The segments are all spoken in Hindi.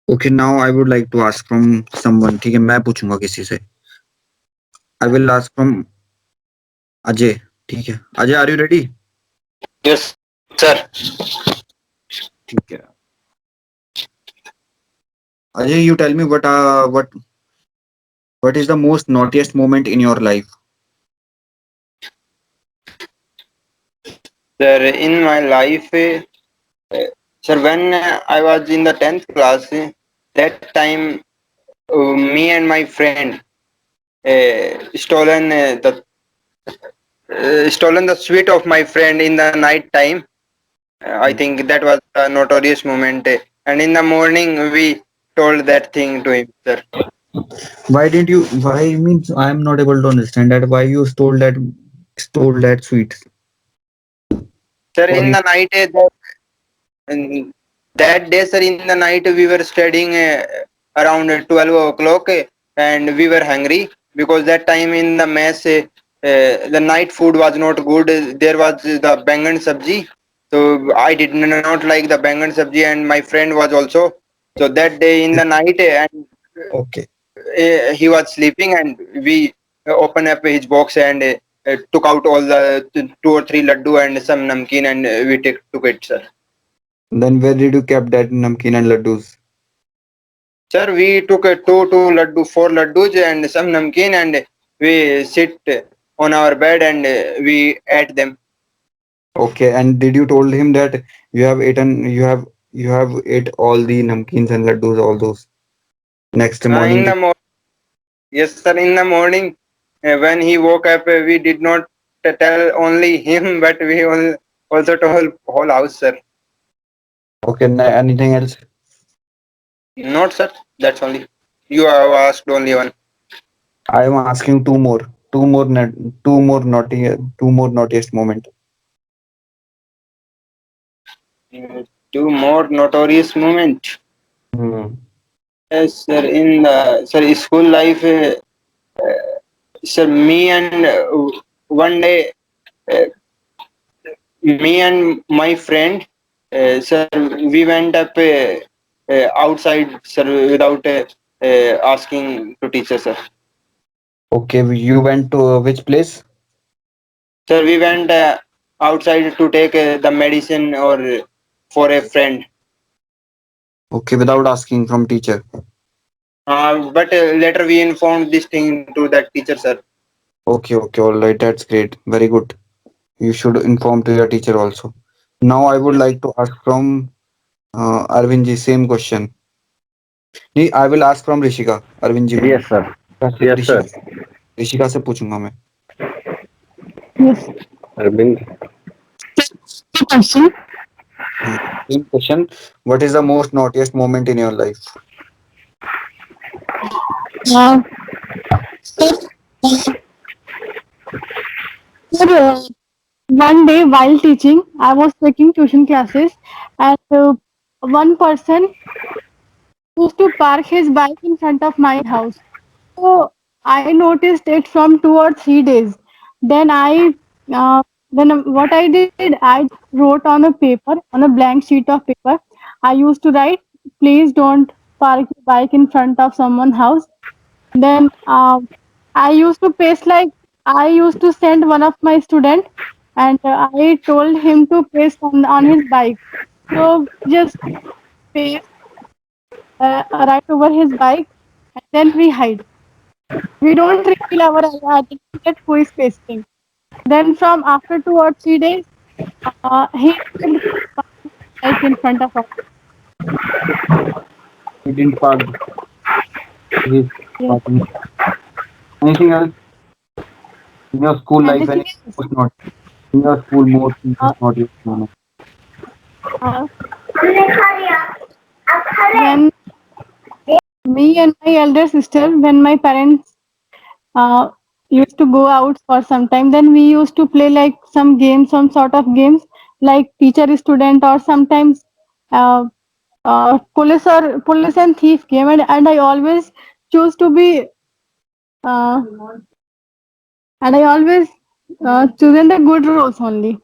Okay, now I would like to ask from someone. ठीक है, मैं पूछूंगा किसी से. I will ask from Ajay. ठीक है, Ajay, are you ready? Yes, sir. ठीक है. Ajay, you tell me what is the most naughtiest moment in your life? Sir, in my life, sir, when I was in the 10th class, that time me and my friend stolen the sweet of my friend in the night time. I think that was a notorious moment. And in the morning, we told that thing to him, sir. Why didn't you? Why means I am not able to understand that. Why you stole that sweets? Sir, Or in you, the night, and that day, sir, in the night, we were studying around 12 o'clock and we were hungry because that time in the mess, the night food was not good. There was the bangan sabji. So I did not like the bangan sabji and my friend was also. So that day in the night, and okay? he was sleeping and we opened up his box and took out all the two or three laddu and some namkeen and took it, sir. Then where did you keep that namkeen and laddus? Sir, we took four laddus and some namkeen and we sit on our bed and we ate them. Okay, and did you told him that you have ate all the namkeens and laddus, all those? Next In morning, the yes, sir, in the morning when he woke up, we did not tell only him, but we also told whole house, sir. okay, anything else? Not, sir. That's only. You have asked only one. I am asking two more naughtiest moment. Two more notorious moment. Hmm. Yes, sir. In the sir school life, sir, me and one day. Uh, Me and my friend, sir, we went up outside, sir, without asking to teacher, sir. Okay, you went to which place? Sir, we went outside to take the medicine or for a friend. Okay, without asking from teacher. But later we informed this thing to that teacher, sir. Okay, okay, all right, that's great. Very good. You should inform to your teacher also. Now I would Yes. like to ask from Arvind ji, same question. नहीं, I will ask from Rishika. Arvind ji को. Yes, sir. Yes, sir. Rishika Rishika से पूछूंगा मैं. Yes. Arvind. The question. हाँ, same question. What is the most naughtiest moment in your life? Uh, so, sir, one day while teaching, I was taking tuition classes, and one person used to park his bike in front of my house. So I noticed it from 2 or 3 days. Then then what I did, I wrote on a paper, on a blank sheet of paper. I used to write, "Please don't park your bike in front of someone's house." Then I used to paste like I used to send one of my student, and I told him to paste on his bike. So just paste right over his bike, and then we hide. We don't reveal our identity that who is pasting. Then from after 2 or 3 days, he kept bike in front of us. He didn't park his Yes. parking. Anything else in your school life? Anything Any else? most not in your school most Uh, naughtiest moment? uh, when me and my elder sister, when my parents uh, used to go out for some time, then we used to play like some games, some sort of games like teacher student, or sometimes uh, police and thief game, and I always choose to be uh, and I always chosen the good roles only.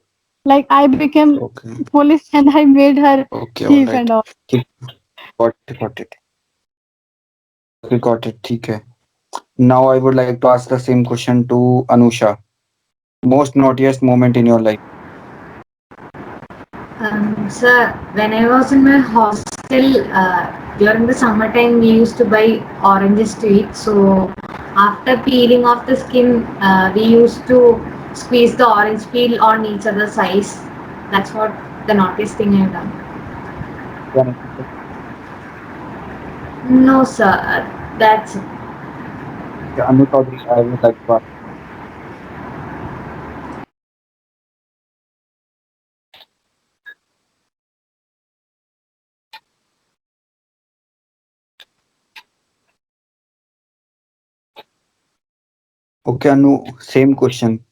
Like I became Okay, police and I made her okay, all thief right. and all. Keep got it. We got it. ठीक है. Now I would like to ask the same question to Anusha. Most naughtiest moment in your life. Sir, when I was in my hostel, during the summertime, we used to buy oranges to eat. So, after peeling off the skin, we used to squeeze the orange peel on each other's eyes. That's what the naughtiest thing I've done. No, sir, that's it. Yeah, Anu Chaudhary, I would like to ask. Okay, Anu, same question.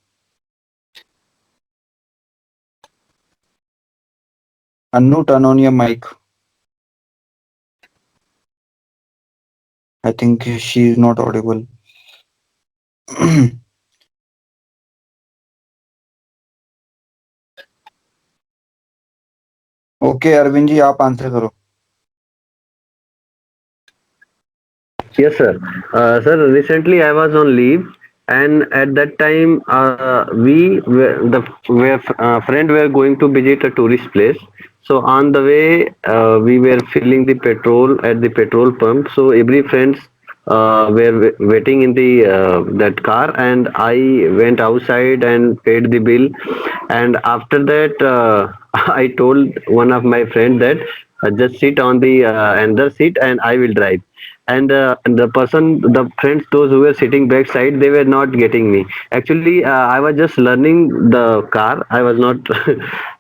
Anu, turn on your mic. I think she is not audible. Okay, Arvind ji आप आंसर करो. Yes, sir. Sir, recently I was on leave, and at that time, friend were going to visit a tourist place. So on the way, we were filling the petrol at the petrol pump. So every friends were waiting in the that car, and I went outside and paid the bill. And after that, I told one of my friend that just sit on the another seat, and I will drive. And the person, the friends, those who were sitting backside, they were not getting me. Actually, I was just learning the car. I was not,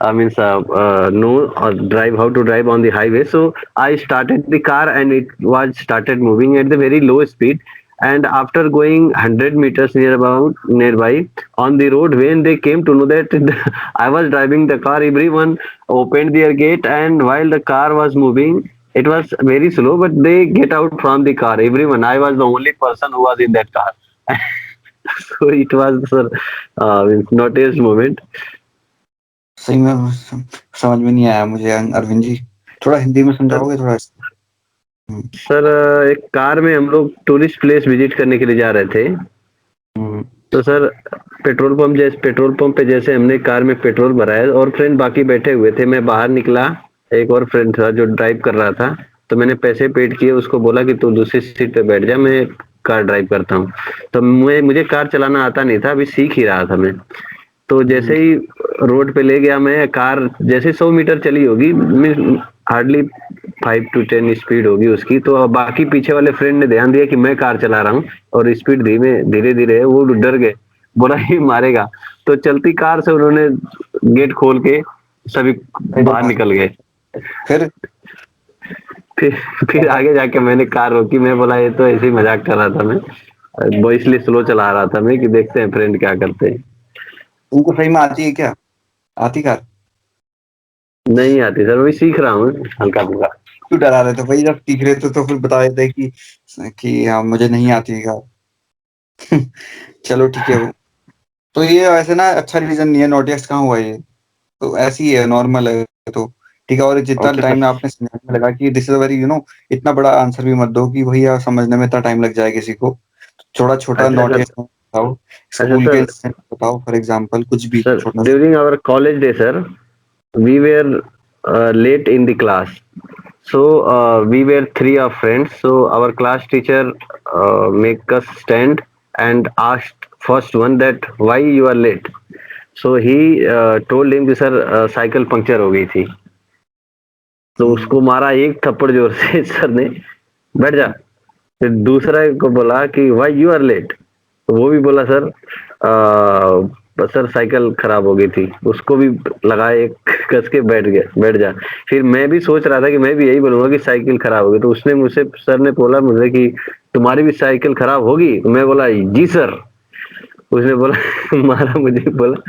I mean, know or drive how to drive on the highway. So I started the car, and it was started moving at the very low speed. And after going 100 meters nearby on the road, when they came to know that I was driving the car, everyone opened their gate, and while the car was moving, it was very slow, but they get out from the car. Everyone, I was the only person who was in that car. So it was, sir, noticed moment. सही में समझ में नहीं आया मुझे अरविंद जी. थोड़ा हिंदी में समझाओगे थोड़ा. सर, एक कार में हम लोग टूरिस्ट प्लेस विजिट करने के लिए जा रहे थे. तो सर, पेट्रोल पंप पे जैसे हमने कार में पेट्रोल भराया और फ्रेंड बाकी बैठे हुए थे, मैं बाहर निकला. एक और फ्रेंड था जो ड्राइव कर रहा था, तो मैंने पैसे पेड किए, उसको बोला कि तू दूसरी सीट पे बैठ जा, मैं कार ड्राइव करता हूँ. तो मुझे कार चलाना आता नहीं था, अभी सीख ही रहा था मैं. तो जैसे ही रोड पे ले गया, मैं कार जैसे 100 मीटर चली होगी, हार्डली 5 to 10 स्पीड होगी उसकी. तो बाकी पीछे वाले फ्रेंड ने ध्यान दिया कि मैं कार चला रहा हूँ और स्पीड धीरे धीरे है, वो डर गए, बोला ये मारेगा. तो चलती कार से उन्होंने गेट खोल के सभी बाहर निकल गए. फिर फिर आगे जाके मैंने कार रोकी. मैं बोला ये तो ऐसे ही मजाक कर रहा था मैं, वो इसलिए स्लो चला रहा था मैं कि देखते हैं फ्रेंड क्या करते हैं. उनको सही में आती है क्या? आती कार? नहीं आती सर, वही सीख रहा हूँ हल्का फुल्का. क्यों डरा रहे थे भाई? जब सीख रहे थे तो फिर बता देते कि हाँ मुझे नहीं आती है कार. चलो ठीक है. वो तो ये वैसे ना अच्छा रीजन नहीं है. नोटिस कहाँ हुआ ये? तो ऐसी ही है, नॉर्मल है. तो ठीक है. और जितना Okay, टाइम sir. आपने समझने में लगा कि दिस इज वेरी इतना बड़ा आंसर भी मत दो कि भैया समझने में इतना टाइम लग जाए किसी को. थोड़ा छोटा अच्छा नोटिस सर. बताओ. अच्छा स्कूल के सर. इंसिडेंट बताओ फॉर एग्जांपल, कुछ भी Sir, छोटा सा. during our college day, sir, we were late in the class. So we were three of friends. So our class teacher make us stand and asked first one that why you are late. So he told him कि सर साइकिल पंक्चर हो गई थी. तो उसको मारा एक थप्पड़ जोर से सर ने, बैठ जा. फिर दूसरा को बोला कि व्हाई यू आर लेट. तो वो भी बोला सर साइकिल खराब हो गई थी. उसको भी लगा एक कस के, बैठ जा. फिर मैं भी सोच रहा था कि मैं भी यही बोलूंगा कि साइकिल खराब हो गई. तो उसने मुझसे, सर ने बोला मुझे कि तुम्हारी भी साइकिल खराब होगी. तो मैं बोला जी सर. उसने बोला मारा मुझे, बोला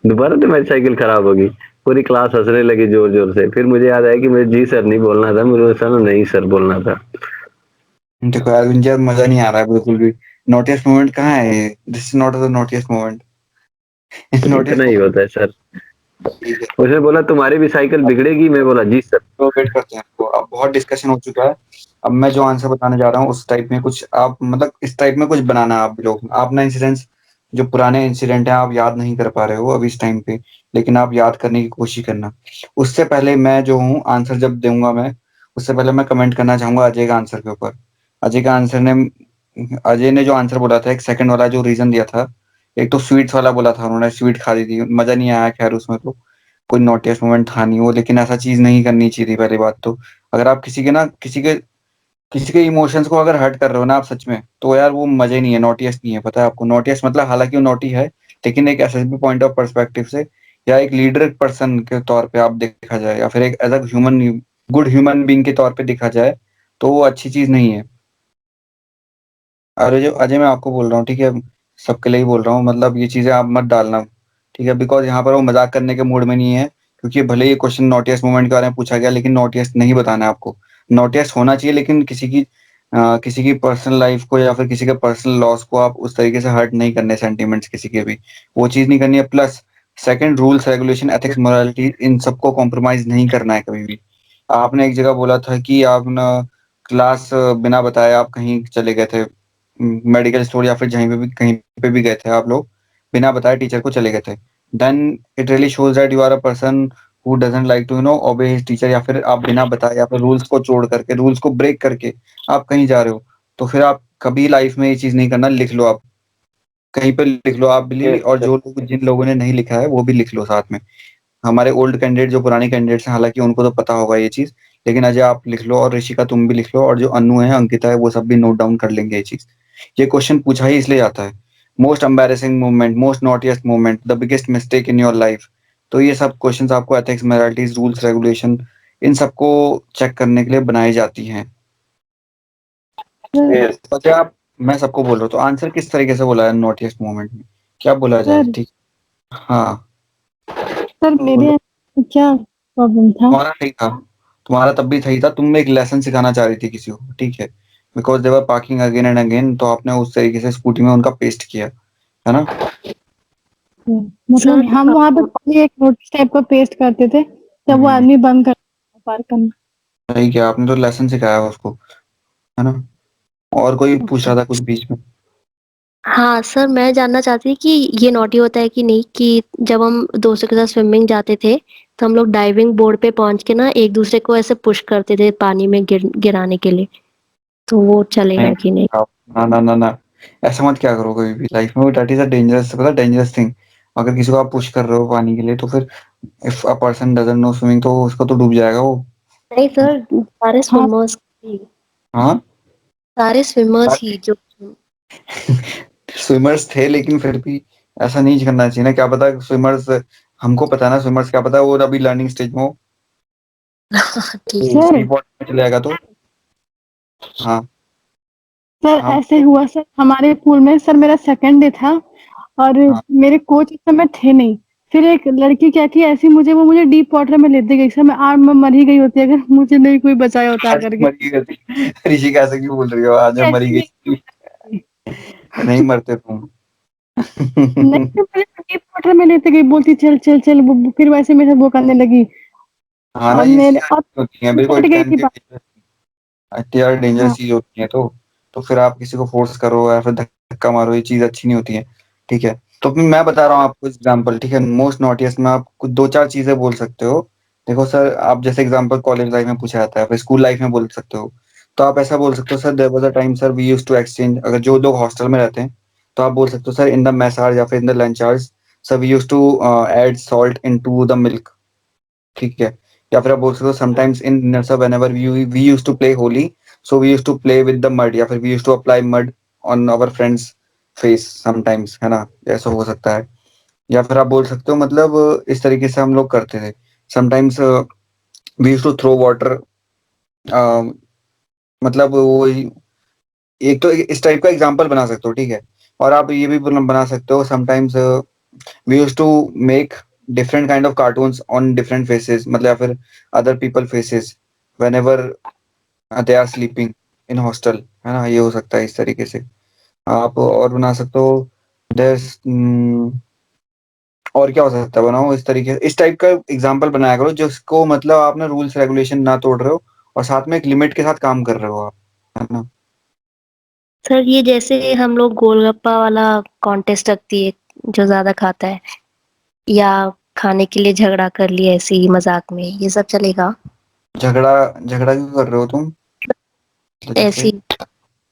दोबारा तुम्हारी साइकिल खराब होगी. पूरी क्लास हंसने लगी जोर जोर से. फिर मुझे याद आया कि मुझे जी सर नहीं बोलना था, मुझे सर नहीं सर बोलना था. देखो अरविंद जी, अब मजा नहीं आ रहा है बिल्कुल भी. नोटिस मोमेंट कहाँ है ये? This is not the naughtiest moment. Notice इतना ही होता है सर. ठीक है. उसने बोला तुम्हारी भी साइकिल बिगड़ेगी. मैं बोला जी सर. तो वेट करते हैं. तो अब बहुत डिस्कशन हो चुका है. अब मैं जो आंसर बताने जा रहा हूँ उस टाइप में कुछ आप मतलब इस टाइप में कुछ बनाना आप लोग, आप ना इंसिडेंट्स जो पुराने इंसिडेंट हैं आप याद नहीं कर पा रहे हो अभी इस टाइम पे, लेकिन आप याद करने की कोशिश करना। उससे पहले मैं जो हूँ आंसर जब दूंगा मैं, उससे पहले मैं कमेंट करना चाहूंगा अजय का आंसर के ऊपर। अजय का आंसर ने अजय ने जो आंसर बोला था, एक सेकंड वाला जो रीजन दिया था, एक तो स्वीट्स वाला बोला था उन्होंने, स्वीट खा ली थी, मजा नहीं आया, खैर उसमें तो कोई नोटिस मोमेंट था नहीं वो, लेकिन ऐसा चीज नहीं करनी चाहिए थी पहली बात तो। अगर आप किसी के इमोशंस को अगर हर्ट कर रहे हो ना आप सच में, तो यार वो मजे नहीं है, नोटियस नहीं है, पता है आपको। नोटियस मतलब हालांकि वो नोटी है, लेकिन एक एसएसबी पॉइंट ऑफ पर्सपेक्टिव से या एक लीडर पर्सन के तौर पे आप देखा जाए, या फिर एक as a human, good human being के तौर पे देखा जाए, तो वो अच्छी चीज नहीं है। अरे जो अजय मैं आपको बोल रहा हूँ ठीक है, सबके लिए ही बोल रहा हूँ, मतलब ये चीजें आप मत डालना, ठीक है, बिकॉज यहाँ पर वो मजाक करने के मूड में नहीं है, क्योंकि भले ही क्वेश्चन नोटियस मूवमेंट के बारे में पूछा गया, लेकिन नोटियस नहीं बताना है आपको। नोटियस होना चाहिए, लेकिन किसी की पर्सनल लाइफ को या फिर किसी के पर्सनल लॉस को आप उस तरीके से हर्ट नहीं करने, सेंटिमेंट्स किसी के भी, वो चीज नहीं करनी है। Plus second, rules regulation ethics morality इन सबको कॉम्प्रोमाइज नहीं करना है कभी भी। आपने एक जगह बोला था कि आप ना क्लास बिना बताए आप कहीं चले गए थे, मेडिकल स्टोर या फिर कहीं पे भी गए थे आप लोग, बिना बताए टीचर को चले गए थे, then it really shows that you are a person who doesn't like to obey his teacher, या फिर आप बिना बताए या फिर रूल्स को तोड़ करके, रूल्स को ब्रेक करके आप कहीं जा रहे हो। तो फिर आप कभी लाइफ में ये चीज नहीं करना, लिख लो आप, कहीं पे लिख लो आप भी, Yes, और yes. जो लोग जिन लोगों ने नहीं लिखा है वो भी लिख लो साथ में। हमारे ओल्ड कैंडिडेट जो पुराने कैंडिडेट्स हैं, हालांकि उनको तो पता होगा ये चीज, लेकिन अजय आप लिख लो, और ऋषिका तुम भी लिख लो, और जो अनु है, अंकिता है, वो सब भी नोट डाउन कर लेंगे ये चीज। ये क्वेश्चन पूछा ही इसलिए जाता है, most embarrassing moment, most naughtiest moment, the biggest mistake in your life. तो ये सब क्वेश्चंस आपको एथिक्स, मोरालिटीज, रूल्स रेगुलेशन, इन सबको चेक करने के लिए बनाई जाती हैं। Sir Yes. तो क्या आप, मैं सबको बोल रहा हूँ, तो आंसर किस तरीके से बोला है नॉटिएस्ट मोमेंट में, क्या बोला जाए, सर ठीक। हाँ सर मेरे बोलो। यहाँ क्या प्रॉब्लम था? तुम्हारा सही था, तुम्हारा तब भी सही था, तुम एक लेसन सिखाना चाह रही थी किसी को, ठीक है, because they were parking again and again, तो आपने उस तरीके से स्कूटी में उनका पेस्ट किया, है ना। मतलब सर हम वहाँ पे पहले एक नोटिस टाइप का पेस्ट करते थे, जब वो आदमी बंद कर पार करना। सही किया आपने, तो लेसन सिखाया उसको, है ना। और कोई पूछ रहा था कुछ बीच में। हाँ सर, मैं जानना चाहती थी कि ये नॉटी होता है कि नहीं, कि जब हम दोस्तों के साथ स्विमिंग जाते थे तो हम लोग डाइविंग बोर्ड पे पहुंच के ना एक दूसरे को ऐसे पुश करते थे पानी में गिराने के लिए, तो वो चलेगा नहीं कि नहीं? आप, ना ना ना ना, ऐसा मत क्या करो कभी भी लाइफ में, दैट इज अ डेंजरस, पता डेंजरस थिंग। अगर किसी को आप पुश कर रहे हो पानी के लिए, तो फिर if a person doesn't know swimming, तो उसको तो डूब जाएगा वो। नहीं सर, सारे हाँ स्विमर्स ही, हाँ सारे स्विमर्स ही जो स्विमर्स थे, लेकिन फिर भी ऐसा नहीं करना चाहिए ना, क्या पता स्विमर्स, हमको पता है ना स्विमर्स, क्या पता वो अभी लर्निंग स्टेज में हो, ठीक है। सर, डीप वाटर में चले जाएगा तो। हाँ सर हाँ ऐसे हुआ सर हमारे पूल में, सर मेरा सेकंड डे था और हाँ। मेरे कोच उस समय थे नहीं। फिर एक लड़की क्या की, ऐसी मुझे डीप वाटर में लेते गई, सर मैं आज मैं मर ही गई होती अगर मुझे नहीं कोई बचाया होता आज करके। मरी गई ऋषि, कैसे क्यों बोल रही हो, आज मैं मरी ऐसी नहीं गई। थी। नहीं मरते तुम नहीं तो मुझे डीप वाटर में लेते गई, बोलती चल चल चल, फिर वैसे मेरे साथ वो करने लगी। हाँ ना, और ये मेरे चीजें और होती हैं बिल्कुल, लेट इट गई कैन थी बी यार डेंजरस हाँ चीज होती है, तो फिर आप किसी को फोर्स करो या फिर धक्का मारो, ये चीज अच्छी नहीं होती है, ठीक है। तो फिर मैं बता रहा हूँ आपको एग्जांपल, ठीक है, मोस्ट नोटियस में आप कुछ दो चार चीजें बोल सकते हो। देखो सर, आप जैसे एग्जांपल कॉलेज लाइफ में पूछा जाता है, फिर स्कूल लाइफ में बोल सकते हो। तो आप ऐसा बोल सकते हो, sir there was a time sir we used to exchange, अगर जो लोग हॉस्टल में रहते हैं, तो आप बोल सकते हो sir in the mess hour या फिर in the lunch hours, sir we used to add salt into the milk, ठीक है। या फिर आप बोल सकते हो sometimes in sir whenever we used to play Holi, so we used to play with the mud, या फिर we used to apply mud on our friends face sometimes, है ना, ऐसा हो सकता है। या फिर आप बोल सकते हो मतलब इस तरीके से हम लोग करते थे sometimes, we used to throw water, मतलब वो एक तो इस टाइप का एग्जांपल बना सकते हो, ठीक है। और आप ये भी बना सकते हो sometimes, we used to make different kind of cartoons on different faces, मतलब या फिर other people faces whenever they are sleeping in hostel, है ना, ये हो सकता है इस तरीके से। आप और बना सकते हो, there's, और क्या हो सकता है, बनाओ इस तरीके, इस टाइप का एग्जांपल बनाया करो जिसको मतलब आप ना रूल्स रेगुलेशन ना तोड़ रहे हो, और साथ में एक लिमिट के साथ काम कर रहे हो आप, है ना। सर ये जैसे हम लोग गोलगप्पा वाला कॉन्टेस्ट रखती है, जो ज्यादा खाता है, या खाने के लिए झगड़ा कर लिया ऐसे ही मजाक में, ये सब चलेगा? झगड़ा झगड़ा क्यों कर रहे हो तुम, तो जैसे। ऐसी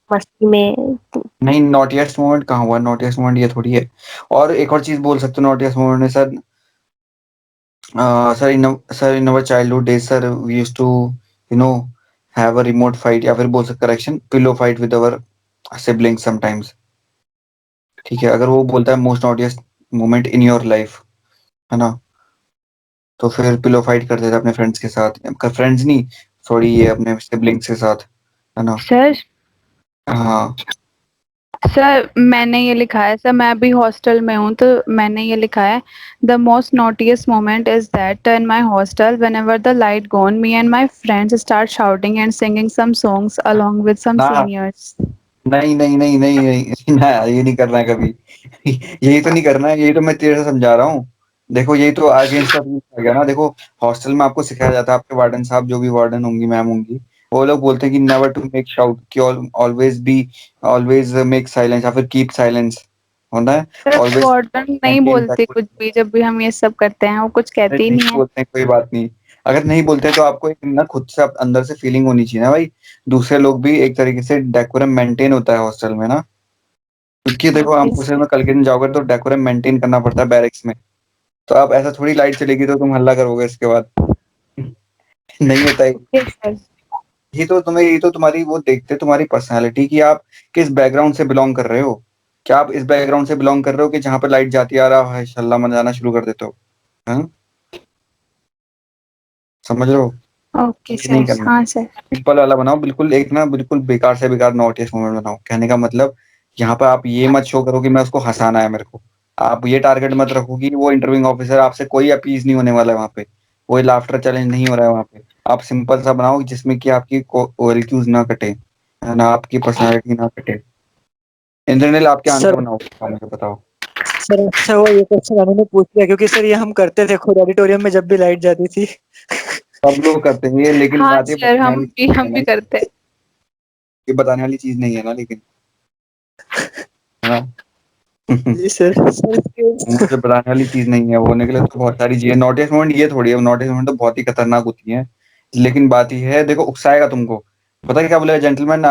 मस्ती में। नहीं, नॉटिएस्ट मोमेंट कहाँ हुआ, नॉटिएस्ट मोमेंट ये थोड़ी है। और एक और चीज बोल सकते हो नॉटिएस्ट मोमेंट में sir, sir in our childhood days sir we used to you know have a remote fight, या फिर बोल सकते correction, pillow fight with our siblings sometimes. ठीक है, अगर वो बोलता है most naughtiest moment in your life, है ना, तो फिर पिलो फाइट करते थे अपने फ्रेंड्स के साथ, फ्रेंड्स नहीं, सॉरी, ये अपने सिबलिंग्स के साथ, है ना। सर हाँ। सर मैंने ये लिखा है सर, मैं अभी हॉस्टल में हूँ तो मैंने ये लिखा है, the most notorious moment is that in my hostel whenever the light gone me and my friends start shouting and singing some songs along with some ना, सीनियर्स। नहीं नहीं नहीं नहीं नहीं ना, ये नहीं करना है कभी। यही तो नहीं करना है, यही तो मैं तेरे से समझा रहा हूँ। देखो यही तो अगेंस्ट ऑफ रूल आ गया ना। देखो हॉस्टल में आपको सिखाया जाता है, आपके वार्डन साहब जो भी वार्डन होंगी, मैम होंगी, वो लोग बोलते हैं कि नेवर टू मेक शाउट, कि always be, always make silence, या फिर कीप साइलेंस होता है, सर ऑलवेज वार्डन नहीं मेंटेन दैट। बोलते कुछ भी, जब भी हम ये सब करते हैं वो कुछ अरे कहते ही नहीं नहीं है। बोलते हैं, कोई बात नहीं। अगर नहीं बोलते हैं तो आपको एक ना खुद से अंदर से फीलिंग होनी चाहिए ना भाई, दूसरे लोग भी एक तरीके से डेकोरम मेंटेन होता है हॉस्टल में ना। क्योंकि देखो हम ओके उसे सर। में कल के दिन जाओगे तो डेकोरम मेंटेन करना पड़ता है बैरिक्स में। तो आप ऐसा थोड़ी लाइट चलेगी तो तुम हल्ला करोगे इसके बाद। नहीं होता है। Okay sir. ये तो तुम्हारी वो देखते हैं तुम्हारी पर्सनालिटी की, आप किस बैकग्राउंड से बिलोंग कर रहे हो। क्या आप इस बैकग्राउंड से बिलोंग कर रहे हो कि जहाँ पे लाइट जाती आ रहा है हल्ला मचाना शुरू कर देते हो, हैं? समझ रहे हो। ओके ये नहीं सर। करना। हाँ सर। सिंपल वाला बनाओ, बिल्कुल एक ना बिल्कुल बेकार से बेकार नॉटिस मोमेंट बनाओ। कहने का मतलब यहाँ पर आप ये मत शो करो कि मैं उसको हंसाना है मेरे को। आप ये टारगेट मत रखो कि वो इंटरव्यूइंग ऑफिसर आपसे कोई अपीज नहीं होने वाला है वहाँ पे, कोई लाफ्टर चैलेंज नहीं हो रहा है वहाँ पे। आप सिंपल सा बनाओ जिसमें कि आपकी ओवरक्यूज ना कटे, है ना, आपकी पर्सनैलिटी ना कटे। इंद्रनील आपके आंसर सर बनाओ, मुझे बताओ। सर अच्छा हुआ ये क्वेश्चन उन्होंने पूछ लिया, क्योंकि सर ये हम करते थे खुद ऑडिटोरियम में जब भी लाइट जाती थी। सब लोग करते हैं ये, लेकिन हाँ बात ये सर, बताने वाली चीज नहीं है हम ना, भी करते हैं। ये बताने वाली चीज नहीं है ना, लेकिन, है ना। जी सर। सर मुझे बताने वाली चीज नहीं है, होने के लिए तो बहुत सारी चीजें। नोटिस मोमेंट ये थोड़ी है, नोटिस मोमेंट तो बहुत ही खतरनाक होती है। लेकिन बात ये है, देखो उकसाएगा तुमको। पता है क्या बोले gentleman,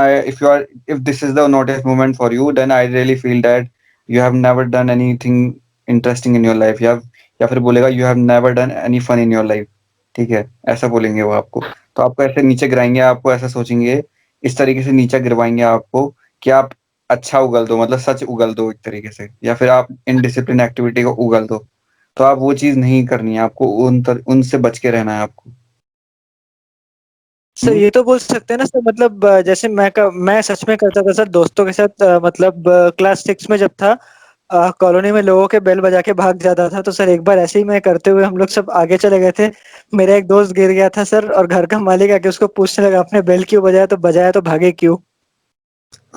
if this is the naughtiest moment for you then I really feel that you have never done anything interesting in your life, या फिर बोलेगा you have never done any fun in your life. ठीक है, ऐसा बोलेंगे वो आपको। तो आपको ऐसे नीचे गिराएंगे, आपको ऐसा सोचेंगे, इस तरीके से नीचे गिरवाएंगे आपको कि आप अच्छा उगल दो, मतलब सच उगल दो एक तरीके से, या फिर आप इनडिसिप्लिन एक्टिविटी को उगल दो। तो आप वो चीज नहीं करनी है आपको, उनसे बच के रहना है आपको। सर हम्म? ये तो बोल सकते हैं ना सर, मतलब जैसे मैं सच में करता था सर दोस्तों के साथ, मतलब क्लास 6 में जब था, कॉलोनी में लोगों के बेल बजा के भाग जाता था। तो सर एक बार ऐसे ही मैं करते हुए हम लोग सब आगे चले गए थे, मेरा एक दोस्त गिर गया था सर, और घर का मालिक आके उसको पूछने लगा आपने बेल क्यों बजाया, तो बजाया तो भागे क्यों।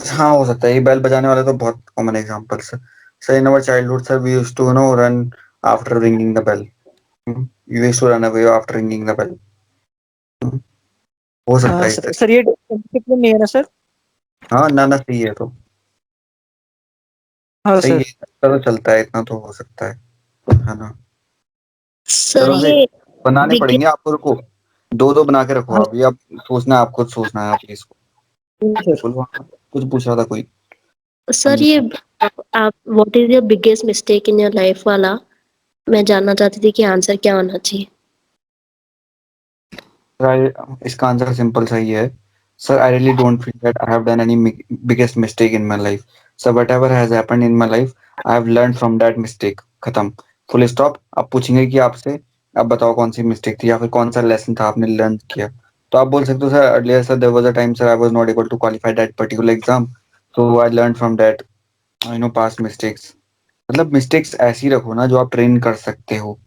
हाँ, हो सकता है ये बेल बजाने वाले तो बहुत कॉमन एग्जांपल्स है। Sir in our childhood sir we used to no run after ringing the bell, you used to run away after ringing the bell. हो सकता हाँ है इस सर, तरह। सर ये डिसिप्लिन नहीं है ना सर। हाँ ना ना, सही है तो, हाँ सही है, सर। इतना तो चलता है, इतना तो हो सकता है ना। सर चलो ये बनाने बिग पड़ेंगे आपको, रुको, दो दो बना के रखो हाँ अभी। अब सोचना है, आप खुद सोचना है, आप इसको सर। बोलो। हाँ, कुछ पूछ रहा था कोई। सर ये आप what is your biggest mistake in your life वाला, मैं जानना चाहती थी कि आंसर क्या होना चाहिए। इसका आंसर सिंपल सा ही है sir, I really don't feel that I have done any biggest mistake in my life. Sir what ever has happened in my life I have learn from that mistake, खत्म, फुल स्टॉप। आप पूछेंगे कि आपसे, अब बताओ कौन सी मिस्टेक थी, या फिर कौन सा लेसन था आपने लर्न किया। तो आप बोल सकते हो sir earlier sir there was a time sir I was not able to qualify that particular exam, so I learn from that past mistakes. मतलब मिस्टेक्स ऐसी रखो ना जो आप ट्रेन कर सकते हो।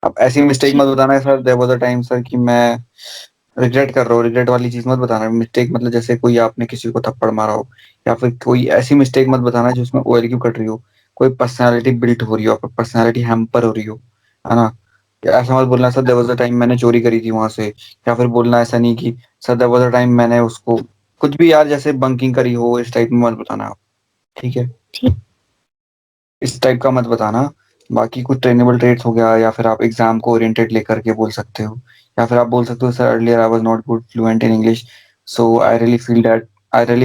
अब ऐसी मिस्टेक मत बताना है sir there was a time sir कि मैं रिग्रेट कर रहा हूँ, रिग्रेट वाली चीज मत बताना। मिस्टेक मतलब जैसे कोई आपने किसी को थप्पड़ मारा हो, या फिर कोई ऐसी मिस्टेक मत बताना जिसमें ओएलक्यू कट रही हो, कोई पर्सनालिटी बिल्ट हो रही हो, पर्सनालिटी हैम्पर हो रही हो, है ना। ऐसा मत बोलना sir there was a time मैंने चोरी करी थी वहां से, या फिर बोलना ऐसा नहीं कि sir there was a time मैंने उसको कुछ भी यार जैसे बंकिंग करी हो, इस टाइप में मत बताना आप, ठीक है? ठीक। इस टाइप का मत बताना। बाकी कुछ ट्रेनेबल ट्रेड्स हो गया, या फिर आप एग्जाम को ओरिएंटेड लेकर के बोल सकते हो, या फिर आप बोल सकते हो sir earlier I was not good fluent in English, so I really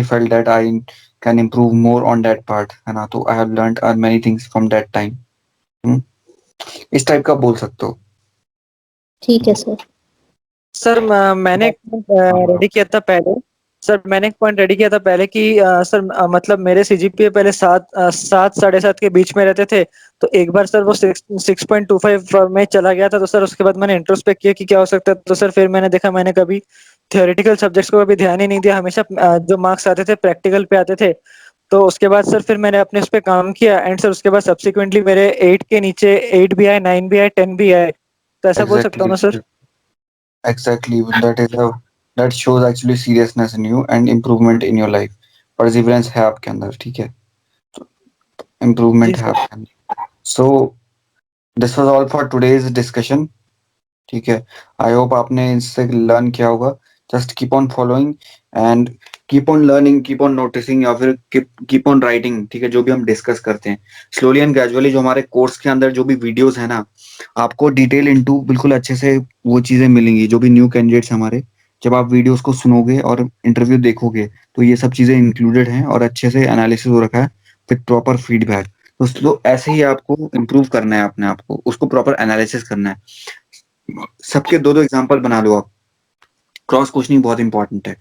felt that I can improve more on that part, है ना? तो I have learned many things from that time. इस टाइप का बोल सकते हो। ठीक है सर। सर मैंने एक पॉइंट रेडी किया था पहले। सर मैंने एक पॉइंट रेडी किया था पहले कि सर मतलब मेरे सीजीपीए पहले 7 7 7.5 के बीच में रहते थे। तो एक बार सर वो 6.25 में चला गया था। तो सर उसके बाद मैंने इंट्रोस्पेक्ट किया कि क्या हो सकता है। तो सर फिर मैंने देखा, मैंने कभी थियोरेटिकल सब्जेक्ट्स को कभी ध्यान ही नहीं दिया। हमेशा जो मार्क्स आते थे प्रैक्टिकल पे आते थे। तो उसके बाद सर फिर मैंने अपने उस पे काम किया, एंड सर उसके बाद सब्सिक्वेंटली मेरे 8 के नीचे 8 भी आए, 9 भी आए, 10 भी आए। तो ऐसा बोल सकता हूँ एग्जैक्टली, ना sir? exactly, that shows actually seriousness in you and improvement in your life। perseverance है आपके अंदर, ठीक है? जी इम्प्रूवमेंट है सर। आपके अंदर। So this was all for today's discussion, ठीक है? आई होप आपने इससे लर्न किया होगा। Just keep on following and keep on learning, keep on noticing, या फिर कीप ऑन राइटिंग, ठीक है? जो भी हम डिस्कस करते हैं स्लोली एंड ग्रेजुअली, जो हमारे कोर्स के अंदर जो भी वीडियोस है ना, आपको डिटेल इनटू बिल्कुल अच्छे से वो चीजें मिलेंगी। जो भी न्यू कैंडिडेट्स हमारे, जब आप वीडियोस को सुनोगे और इंटरव्यू देखोगे, तो ये सब चीजें इंक्लूडेड हैं और अच्छे से एनालिसिस हो रखा है विद प्रॉपर फीडबैक। तो ऐसे ही आपको इम्प्रूव करना है अपने आप को, उसको प्रॉपर एनालिसिस करना है। सबके दो दो एग्जाम्पल बना लो आप। क्रॉस क्वेश्चनिंग बहुत इंपॉर्टेंट है,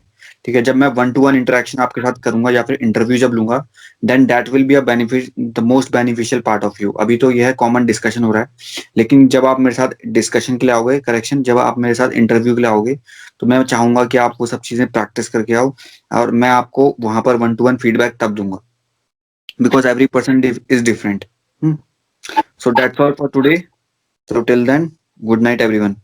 ठीक है? जब मैं 1 to 1 इंटरेक्शन आपके साथ करूंगा या फिर इंटरव्यू जब लूंगा, then that will be a benefit, the most beneficial part of you. अभी तो यह है कॉमन डिस्कशन हो रहा है, लेकिन जब आप मेरे साथ डिस्कशन के लिए आओगे, करेक्शन, जब आप मेरे साथ इंटरव्यू के लिए आओगे, तो मैं चाहूंगा कि आप वो सब चीजें प्रैक्टिस करके आओ, और मैं आपको वहां पर 1 to 1 फीडबैक तब दूंगा, because every person is different. So that's all for today. So till then, good night everyone.